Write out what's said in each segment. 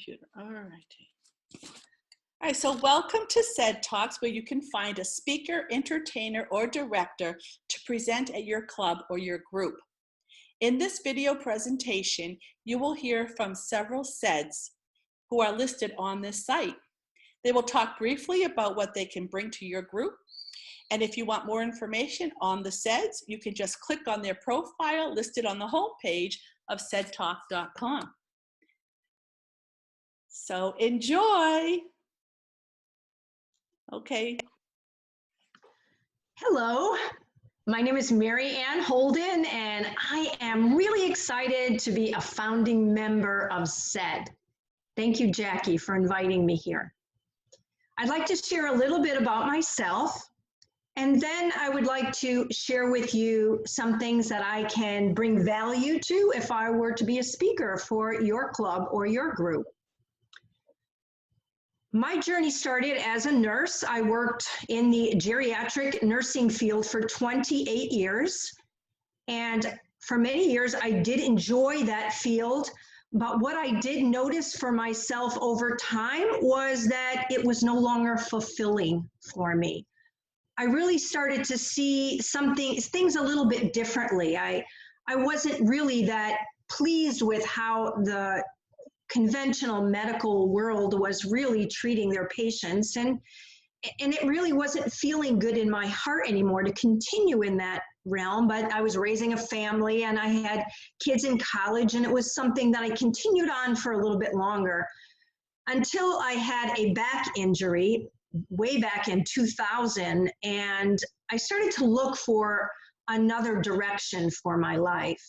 computer. All righty. All right, so welcome to SEDTalks, where you can find a speaker, entertainer, or director to present at your club or your group. In this video presentation, you will hear from several SEDs who are listed on this site. They will talk briefly about what they can bring to your group. And if you want more information on the SEDs, you can just click on their profile listed on the home page of SEDTalk.com. So enjoy. Okay. Hello, my name is Marianne Holden, and I am really excited to be a founding member of SED. Thank you, Jackie, for inviting me here. I'd like to share a little bit about myself, and then I would like to share with you some things that I can bring value to if I were to be a speaker for your club or your group. My journey started as a nurse. I worked in the geriatric nursing field for 28 years. And for many years, I did enjoy that field. But what I did notice for myself over time was that it was no longer fulfilling for me. I really started to see things a little bit differently. I wasn't really that pleased with how the conventional medical world was really treating their patients, and it really wasn't feeling good in my heart anymore to continue in that realm. But I was raising a family and I had kids in college, and it was something that I continued on for a little bit longer until I had a back injury way back in 2000, and I started to look for another direction for my life.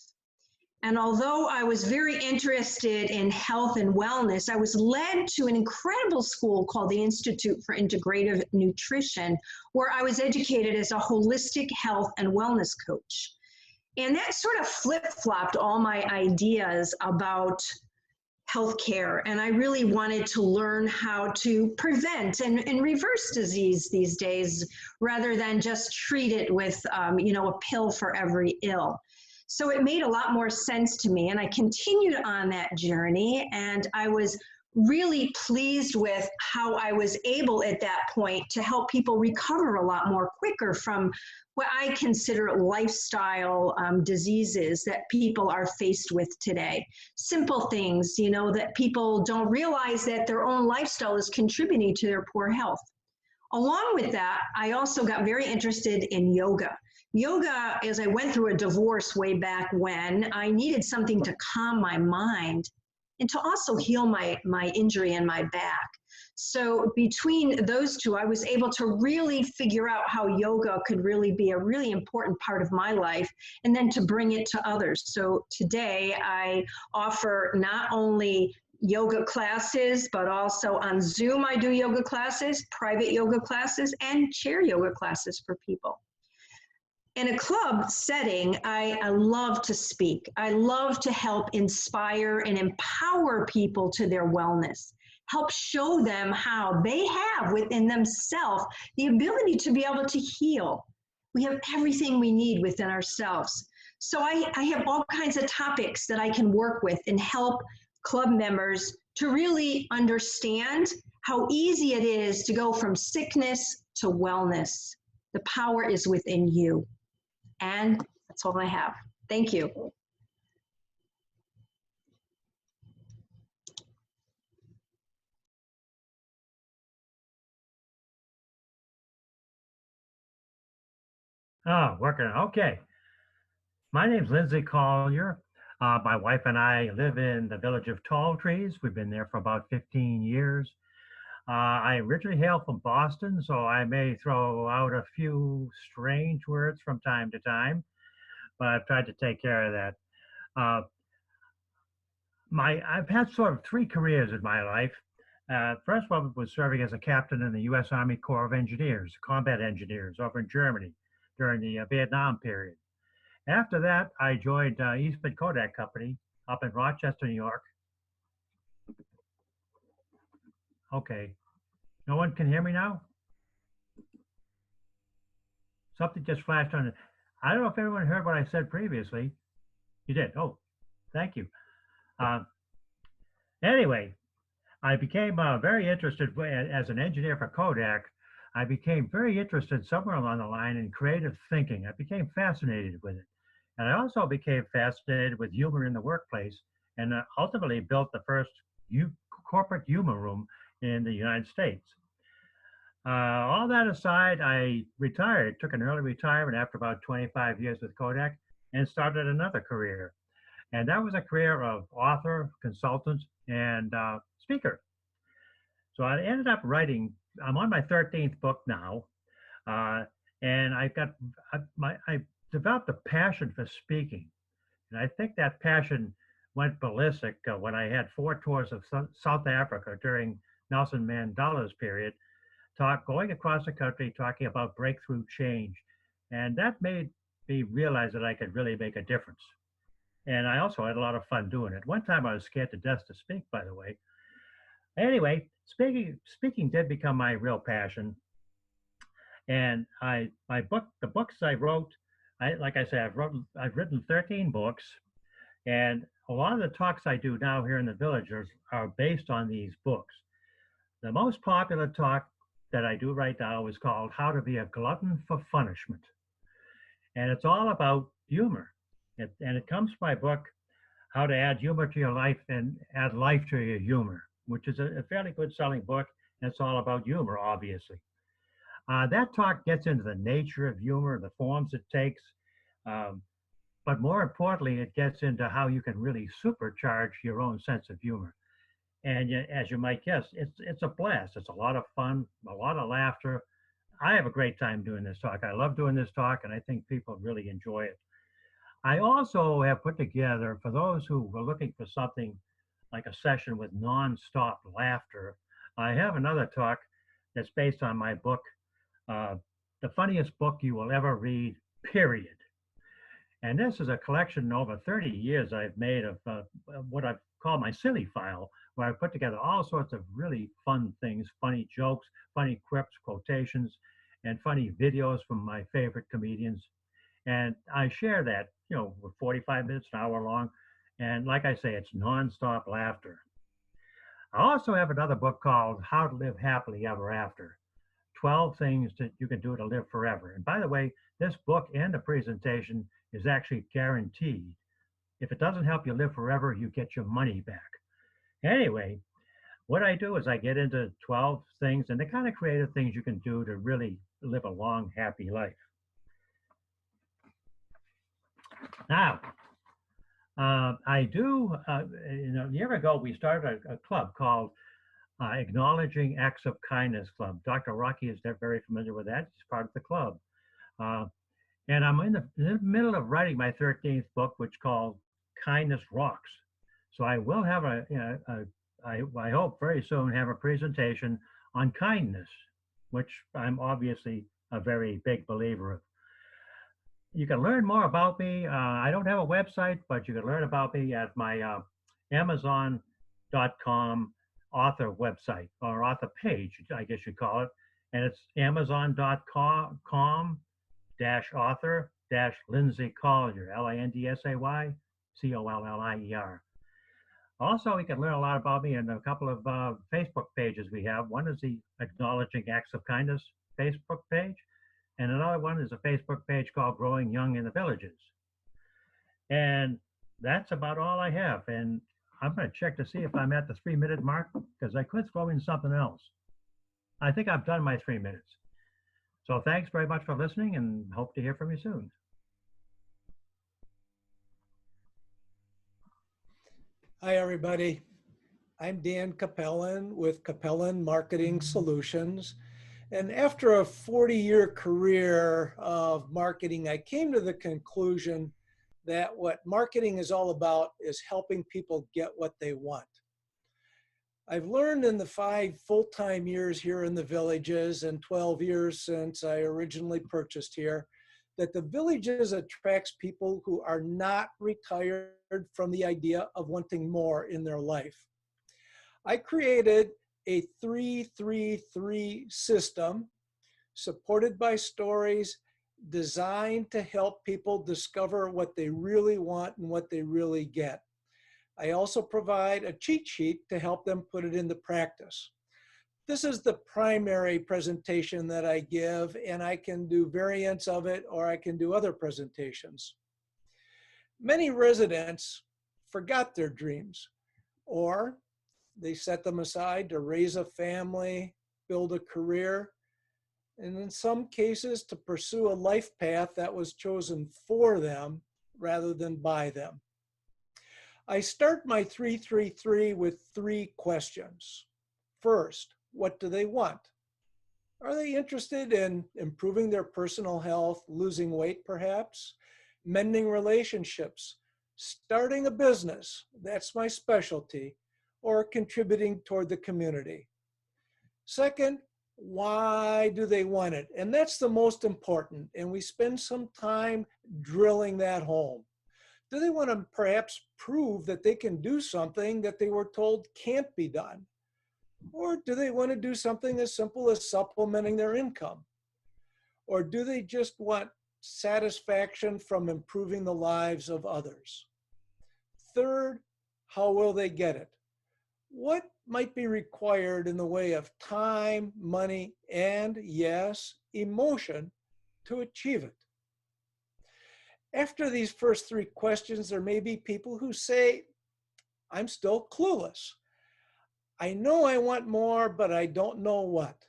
And although I was very interested in health and wellness, I was led to an incredible school called the Institute for Integrative Nutrition, where I was educated as a holistic health and wellness coach. And that sort of flip-flopped all my ideas about healthcare. And I really wanted to learn how to prevent and reverse disease these days, rather than just treat it with, a pill for every ill. So it made a lot more sense to me, and I continued on that journey, and I was really pleased with how I was able at that point to help people recover a lot more quicker from what I consider lifestyle diseases that people are faced with today. Simple things, that people don't realize that their own lifestyle is contributing to their poor health. Along with that, I also got very interested in yoga. Yoga, as I went through a divorce way back when, I needed something to calm my mind and to also heal my injury in my back. So between those two, I was able to really figure out how yoga could really be a really important part of my life, and then to bring it to others. So today I offer not only yoga classes, but also on Zoom I do yoga classes, private yoga classes, and chair yoga classes for people. In a club setting, I love to speak. I love to help inspire and empower people to their wellness, help show them how they have within themselves the ability to be able to heal. We have everything we need within ourselves. So I have all kinds of topics that I can work with and help club members to really understand how easy it is to go from sickness to wellness. The power is within you. And that's all I have. Thank you. Oh, working. Okay. My name's Lyndsey Collier. My wife and I live in the village of Tall Trees. We've been there for about 15 years. I originally hail from Boston, so I may throw out a few strange words from time to time, but I've tried to take care of that. I've had sort of three careers in my life. First one was serving as a captain in the U.S. Army Corps of Engineers, combat engineers over in Germany during the Vietnam period. After that, I joined Eastman Kodak Company up in Rochester, New York. Okay. No one can hear me now? Something just flashed on. I don't know if everyone heard what I said previously. You did? Oh, thank you. Anyway, I became very interested as an engineer for Kodak. I became very interested somewhere along the line in creative thinking. I became fascinated with it. And I also became fascinated with humor in the workplace and ultimately built the first corporate humor room in the United States. All that aside, I retired, took an early retirement after about 25 years with Kodak and started another career. And that was a career of author, consultant, and speaker. So I ended up writing, I'm on my 13th book now. Uh, and I developed a passion for speaking. And I think that passion went ballistic when I had 4 tours of South Africa during Nelson Mandela's period, going across the country, talking about breakthrough change. And that made me realize that I could really make a difference. And I also had a lot of fun doing it. One time I was scared to death to speak, by the way. Anyway, speaking did become my real passion. And the books I wrote, like I said, I've written 13 books, and a lot of the talks I do now here in the Villagers are based on these books. The most popular talk that I do right now is called "How to Be a Glutton for Punishment," and it's all about humor. And it comes from my book, "How to Add Humor to Your Life and Add Life to Your Humor," which is a fairly good selling book, and it's all about humor, obviously. That talk gets into the nature of humor, the forms it takes, um, but more importantly, it gets into how you can really supercharge your own sense of humor. And as you might guess, it's a blast. It's a lot of fun, a lot of laughter. I have a great time doing this talk. I love doing this talk, and I think people really enjoy it. I also have put together, for those who were looking for something like a session with nonstop laughter, I have another talk that's based on my book, uh, The Funniest Book You Will Ever Read, period. And this is a collection over 30 years I've made of what I've called my silly file, where I put together all sorts of really fun things, funny jokes, funny quips, quotations, and funny videos from my favorite comedians. And I share that, with 45 minutes, an hour long. And like I say, it's nonstop laughter. I also have another book called How to Live Happily Ever After, 12 things that you can do to live forever. And by the way, this book and the presentation is actually guaranteed. If it doesn't help you live forever, you get your money back. Anyway, what I do is I get into 12 things and the kind of creative things you can do to really live a long, happy life. Now, I do, a year ago, we started a club called Acknowledging Acts of Kindness Club. Dr. Rocky is very familiar with that. He's part of the club. Uh, and I'm in the middle of writing my 13th book, which is called Kindness Rocks. So I will have I hope very soon have a presentation on kindness, which I'm obviously a very big believer of. You can learn more about me. I don't have a website, but you can learn about me at my Amazon.com author website or author page, I guess you call it. And it's Amazon.com/author Lyndsey Collier, LINDSAY Also, you can learn a lot about me in a couple of Facebook pages we have. One is the Acknowledging Acts of Kindness Facebook page, and another one is a Facebook page called Growing Young in the Villages. And that's about all I have. And I'm going to check to see if I'm at the 3-minute mark, because I could throw in something else. I think I've done my 3 minutes. So thanks very much for listening, and hope to hear from you soon. Hi, everybody. I'm Dan Capellan with Capellan Marketing Solutions. And after a 40-year career of marketing, I came to the conclusion that what marketing is all about is helping people get what they want. I've learned in the 5 full-time years here in the Villages and 12 years since I originally purchased here, that the Villages attracts people who are not retired from the idea of wanting more in their life. I created a 3-3-3 system supported by stories designed to help people discover what they really want and what they really get. I also provide a cheat sheet to help them put it into practice. This is the primary presentation that I give, and I can do variants of it, or I can do other presentations. Many residents forgot their dreams, or they set them aside to raise a family, build a career, and in some cases to pursue a life path that was chosen for them rather than by them. I start my 333 with 3 questions. First, what do they want? Are they interested in improving their personal health, losing weight perhaps, mending relationships, starting a business, that's my specialty, or contributing toward the community? Second, why do they want it? And that's the most important, and we spend some time drilling that home. Do they want to perhaps prove that they can do something that they were told can't be done? Or do they want to do something as simple as supplementing their income? Or do they just want satisfaction from improving the lives of others? Third, how will they get it? What might be required in the way of time, money, and yes, emotion to achieve it? After these first 3 questions, there may be people who say, I'm still clueless. I know I want more, but I don't know what.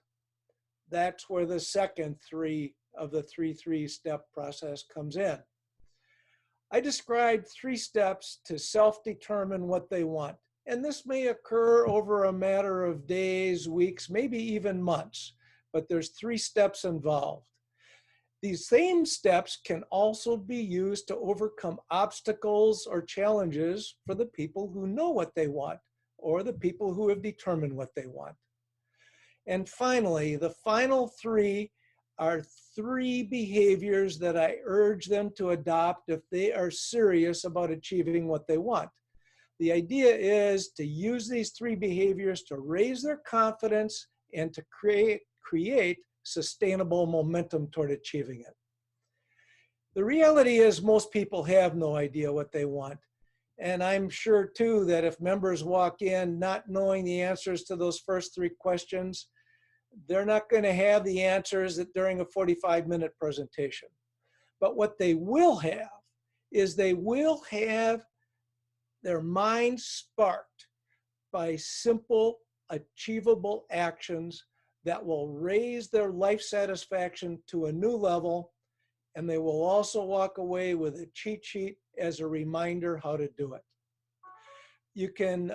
That's where the second 3 of the 3-3-step process comes in. I described 3 steps to self-determine what they want. And this may occur over a matter of days, weeks, maybe even months, but there's 3 steps involved. These same steps can also be used to overcome obstacles or challenges for the people who know what they want, or the people who have determined what they want. And finally, the final 3 are 3 behaviors that I urge them to adopt if they are serious about achieving what they want. The idea is to use these 3 behaviors to raise their confidence and to create sustainable momentum toward achieving it. The reality is most people have no idea what they want. And I'm sure too that if members walk in not knowing the answers to those first 3 questions, they're not going to have the answers during a 45-minute presentation. But what they will have is they will have their mind sparked by simple, achievable actions that will raise their life satisfaction to a new level, and they will also walk away with a cheat sheet as a reminder how to do it. You can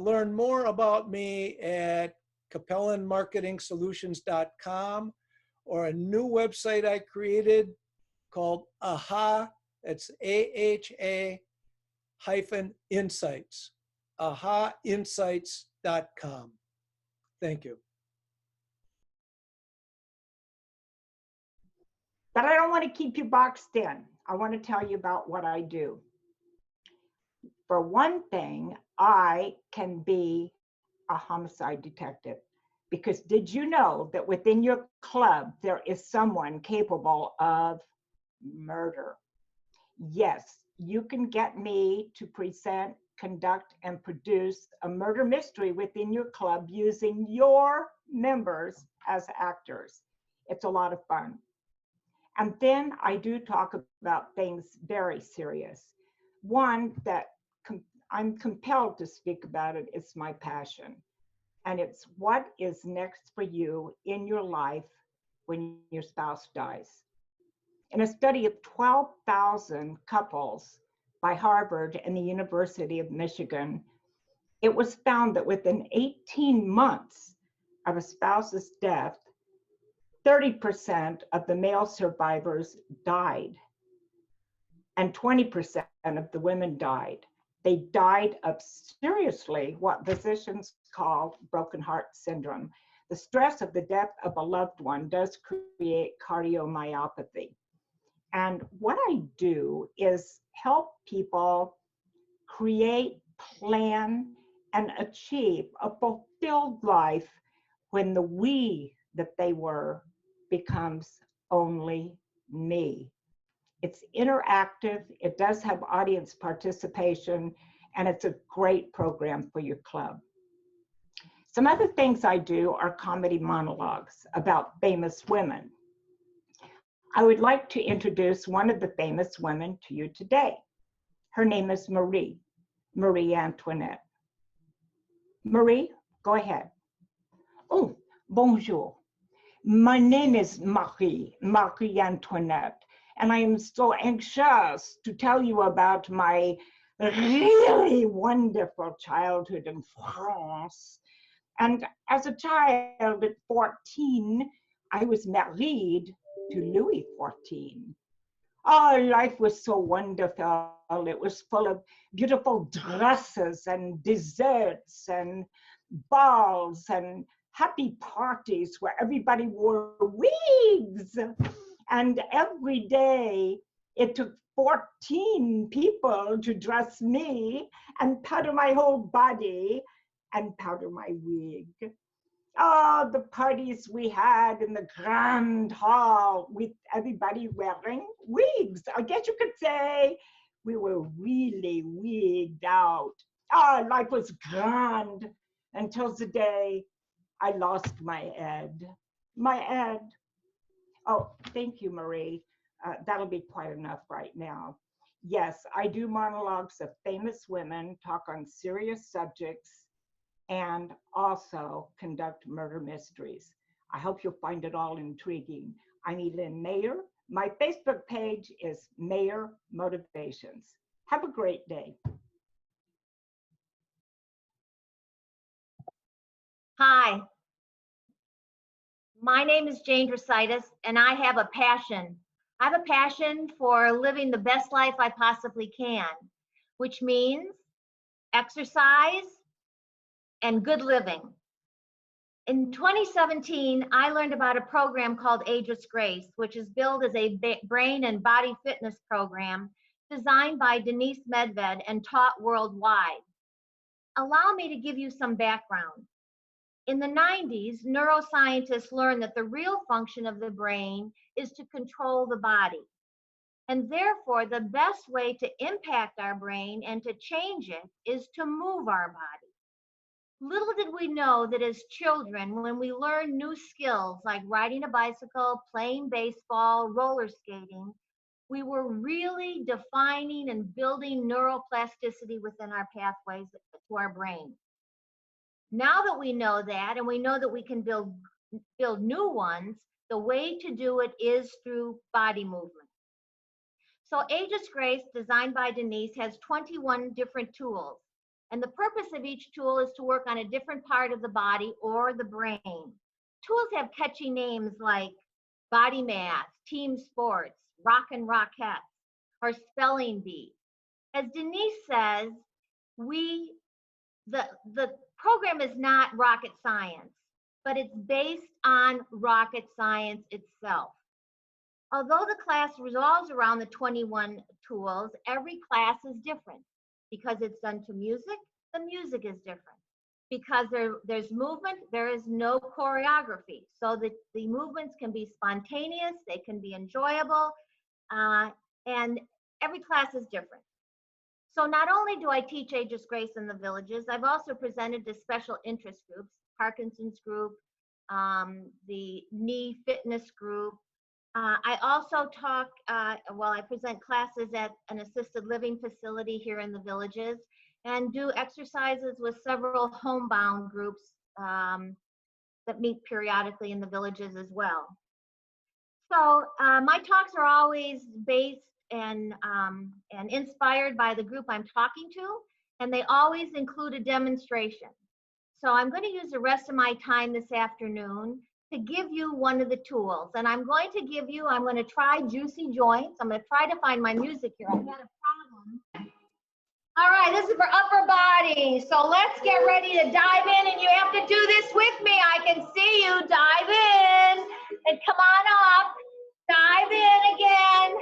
learn more about me at CapellanMarketingSolutions.com, or a new website I created called AHA, that's AHA -insights, ahainsights.com. Thank you. But I don't want to keep you boxed in. I want to tell you about what I do. For one thing, I can be a homicide detective, because did you know that within your club, there is someone capable of murder? Yes, you can get me to present, conduct, and produce a murder mystery within your club using your members as actors. It's a lot of fun. And then I do talk about things very serious. One that I'm compelled to speak about it is my passion. And it's what is next for you in your life when your spouse dies. In a study of 12,000 couples by Harvard and the University of Michigan, it was found that within 18 months of a spouse's death, 30% of the male survivors died, and 20% of the women died. They died of seriously what physicians call broken heart syndrome. The stress of the death of a loved one does create cardiomyopathy. And what I do is help people create, plan, and achieve a fulfilled life when the we that they were becomes only me. It's interactive, it does have audience participation, and it's a great program for your club. Some other things I do are comedy monologues about famous women. I would like to introduce one of the famous women to you today. Her name is Marie Antoinette. Marie, go ahead. Oh, bonjour. My name is Marie Antoinette, and I am so anxious to tell you about my really wonderful childhood in France. And as a child at 14, I was married to Louis XIV. Oh, life was so wonderful. It was full of beautiful dresses and desserts and balls and happy parties where everybody wore wigs. And every day it took 14 people to dress me and powder my whole body and powder my wig. Oh, the parties we had in the grand hall with everybody wearing wigs. I guess you could say we were really wigged out. Oh, life was grand until the day I lost my head. My head. Oh, thank you, Marie. That'll be quite enough right now. Yes, I do monologues of famous women, talk on serious subjects, and also conduct murder mysteries. I hope you'll find it all intriguing. I'm Elin Mayer. My Facebook page is Mayer Motivations. Have a great day. Hi, my name is Jane Drasitis, and I have a passion. I have a passion for living the best life I possibly can, which means exercise and good living. In 2017, I learned about a program called Ageless Grace, which is billed as a brain and body fitness program designed by Denise Medved and taught worldwide. Allow me to give you some background. In the 90s, neuroscientists learned that the real function of the brain is to control the body. And therefore, the best way to impact our brain and to change it is to move our body. Little did we know that as children, when we learn new skills like riding a bicycle, playing baseball, roller skating, we were really defining and building neuroplasticity within our pathways to our brain. Now that we know that, and we know that we can build new ones, the way to do it is through body movement. So Ageless Grace, designed by Denise, has 21 different tools. And the purpose of each tool is to work on a different part of the body or the brain. Tools have catchy names like body math, team sports, rock and rockettes, or spelling bee. As Denise says, the program is not rocket science, but it's based on rocket science itself. Although the class revolves around the 21 tools, every class is different. Because it's done to music, the music is different. Because there's movement, there is no choreography. So the movements can be spontaneous, they can be enjoyable, and every class is different. So not only do I teach Ageless Grace in the villages, I've also presented to special interest groups, Parkinson's group, the knee fitness group. I also I present classes at an assisted living facility here in the villages and do exercises with several homebound groups that meet periodically in the villages as well. So my talks are always based and inspired by the group I'm talking to, and they always include a demonstration. So I'm going to use the rest of my time this afternoon to give you one of the tools. And I'm going to try juicy joints. I'm going to try to find my music here. I've got a problem. All right, this is for upper body. So let's get ready to dive in, and you have to do this with me. I can see you. Dive in and come on up. Dive in again.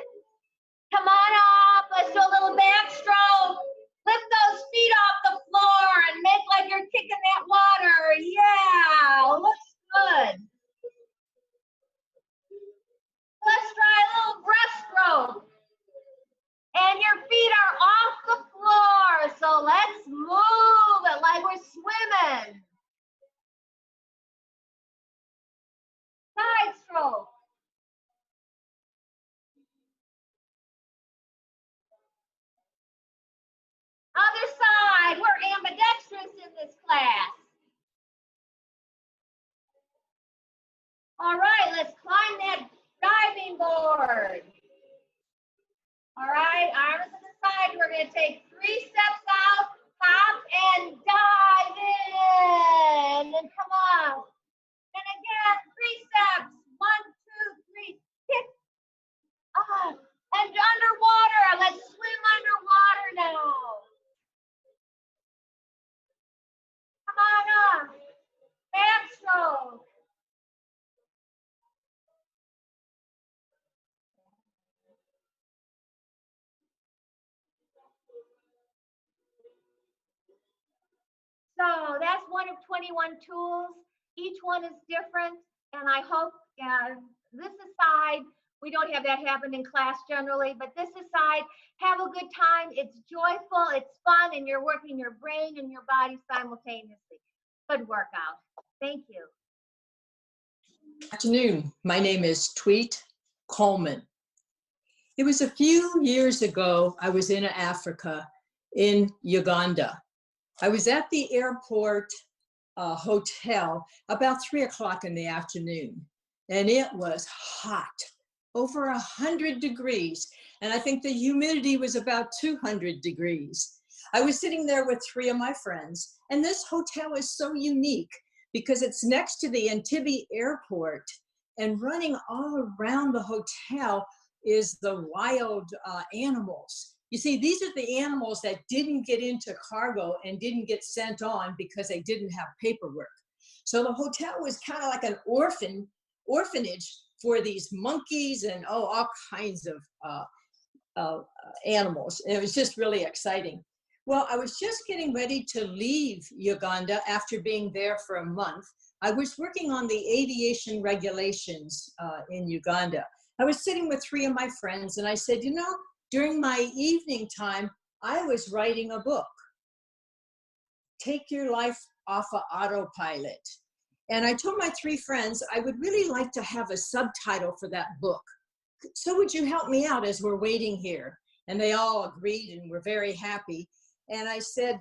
Come on up. Let's do a little backstroke. Lift those feet off the floor and make like you're kicking that water. Yeah, looks good. Let's try a little breaststroke. And your feet are off the floor. So let's class. All right, let's climb that diving board. All right, arms to the side. We're going to take 3 steps out, hop, and dive in. And come on. And again, 3 steps. 1, 2, 3, kick. And underwater. Let's swim underwater now. Come on up. Backstroke. So that's one of 21 tools. Each one is different, and I hope this aside, we don't have that happen in class generally, but this aside, have a good time. It's joyful, it's fun, and you're working your brain and your body simultaneously. Good workout. Thank you. Good afternoon. My name is Tweet Coleman. It was a few years ago, I was in Africa, in Uganda. I was at the airport hotel about 3 o'clock in the afternoon, and it was hot, over 100 degrees, and I think the humidity was about 200 degrees. I was sitting there with 3 of my friends, and this hotel is so unique because it's next to the Entebbe airport, and running all around the hotel is the wild animals. You see, these are the animals that didn't get into cargo and didn't get sent on because they didn't have paperwork. So the hotel was kind of like an orphanage for these monkeys and all kinds of animals. And it was just really exciting. Well, I was just getting ready to leave Uganda after being there for a month. I was working on the aviation regulations in Uganda. I was sitting with 3 of my friends and I said, you know, during my evening time, I was writing a book, Take Your Life Off of Autopilot. And I told my 3 friends, I would really like to have a subtitle for that book. So would you help me out as we're waiting here? And they all agreed and were very happy. And I said,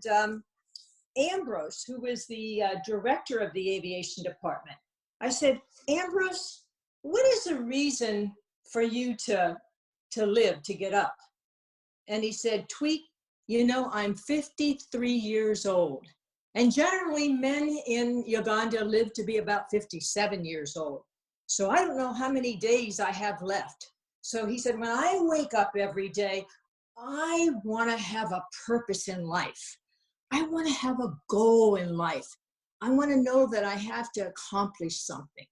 Ambrose, who was the director of the aviation department, I said, Ambrose, what is the reason for you to live, to get up? And he said, Tweet, you know, I'm 53 years old. And generally men in Uganda live to be about 57 years old. So I don't know how many days I have left. So he said, when I wake up every day, I want to have a purpose in life. I want to have a goal in life. I want to know that I have to accomplish something.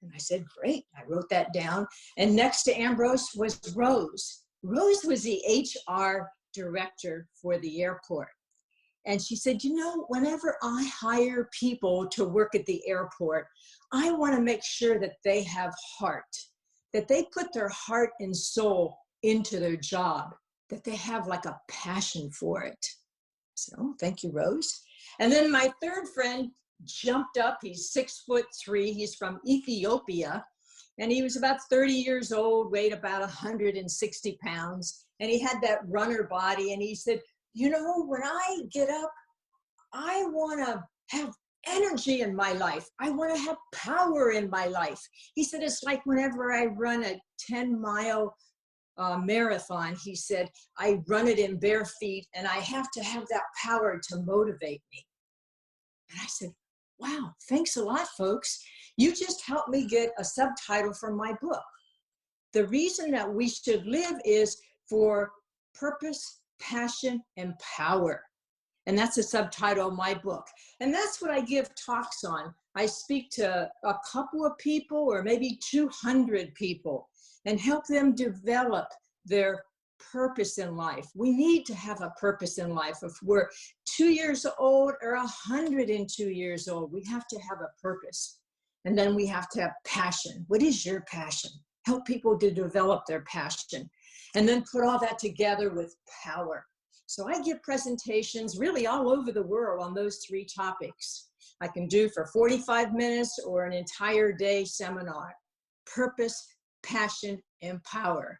And I said, great. I wrote that down. And next to Ambrose was Rose. Rose was the HR director for the airport. And she said, you know, whenever I hire people to work at the airport, I want to make sure that they have heart, that they put their heart and soul into their job, that they have like a passion for it. So thank you, Rose. And then my 3rd friend jumped up. He's 6'3". He's from Ethiopia. And he was about 30 years old, weighed about 160 pounds. And he had that runner body. And he said, you know, when I get up, I want to have energy in my life. I want to have power in my life. He said, it's like whenever I run a 10-mile marathon, he said, I run it in bare feet and I have to have that power to motivate me. And I said, wow, thanks a lot, folks. You just helped me get a subtitle for my book. The reason that we should live is for purpose, passion, and power. And that's the subtitle of my book. And that's what I give talks on. I speak to a couple of people or maybe 200 people and help them develop their purpose in life. We need to have a purpose in life. If we're 2 years old or 102 years old, we have to have a purpose. And then we have to have passion. What is your passion? Help people to develop their passion. And then put all that together with power. So I give presentations really all over the world on those 3 topics. I can do for 45 minutes or an entire day seminar. Purpose, passion, and power.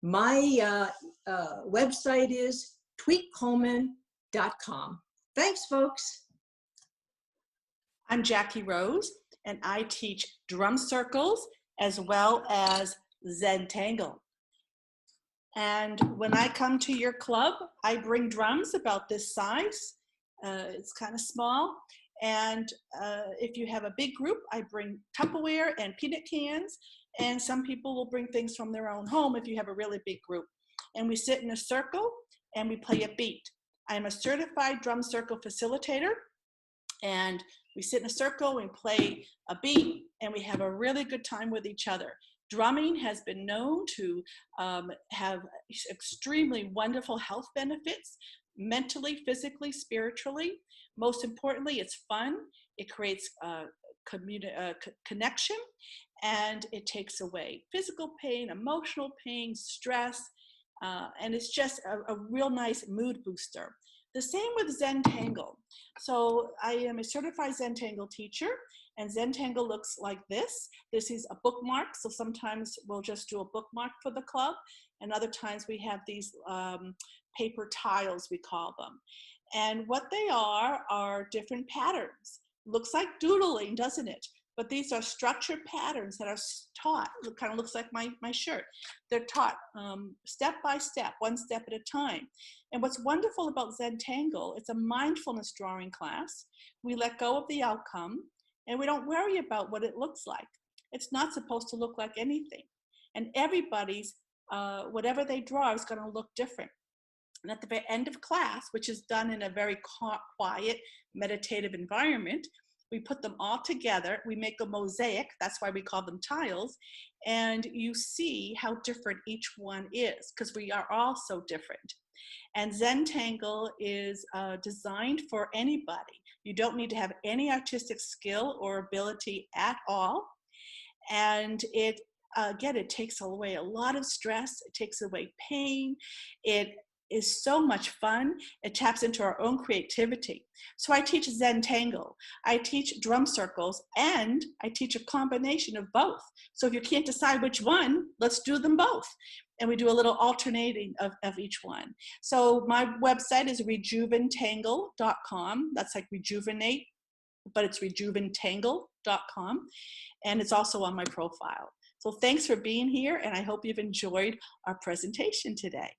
My website is tweetcoleman.com. Thanks, folks. I'm Jackie Rose, and I teach drum circles as well as Zentangle. And when I come to your club, I bring drums about this size. It's kind of small. And if you have a big group, I bring Tupperware and peanut cans. And some people will bring things from their own home if you have a really big group. And we sit in a circle and we play a beat. I'm a certified drum circle facilitator. And we sit in a circle, we play a beat, and we have a really good time with each other. Drumming has been known to have extremely wonderful health benefits, mentally, physically, spiritually. Most importantly, it's fun. It creates connection, and it takes away physical pain, emotional pain, stress, and it's just a real nice mood booster. The same with Zentangle. So I am a certified Zentangle teacher, and Zentangle looks like this. This is a bookmark, so sometimes we'll just do a bookmark for the club, and other times we have these paper tiles, we call them. And what they are different patterns. Looks like doodling, doesn't it? But these are structured patterns that are taught. It kind of looks like my shirt. They're taught step by step, one step at a time. And what's wonderful about Zentangle, it's a mindfulness drawing class. We let go of the outcome, and we don't worry about what it looks like. It's not supposed to look like anything. And everybody's, whatever they draw is going to look different. And at the very end of class, which is done in a very quiet, meditative environment, we put them all together, we make a mosaic, that's why we call them tiles, and you see how different each one is, because we are all so different. And Zentangle is designed for anybody. You don't need to have any artistic skill or ability at all. And it, again, it takes away a lot of stress, it takes away pain, it is so much fun. It taps into our own creativity. So I teach Zentangle, I teach drum circles, and I teach a combination of both. So if you can't decide which one, let's do them both. And we do a little alternating of each one. So my website is rejuventangle.com. That's like rejuvenate, but it's rejuventangle.com. And it's also on my profile. So thanks for being here, and I hope you've enjoyed our presentation today.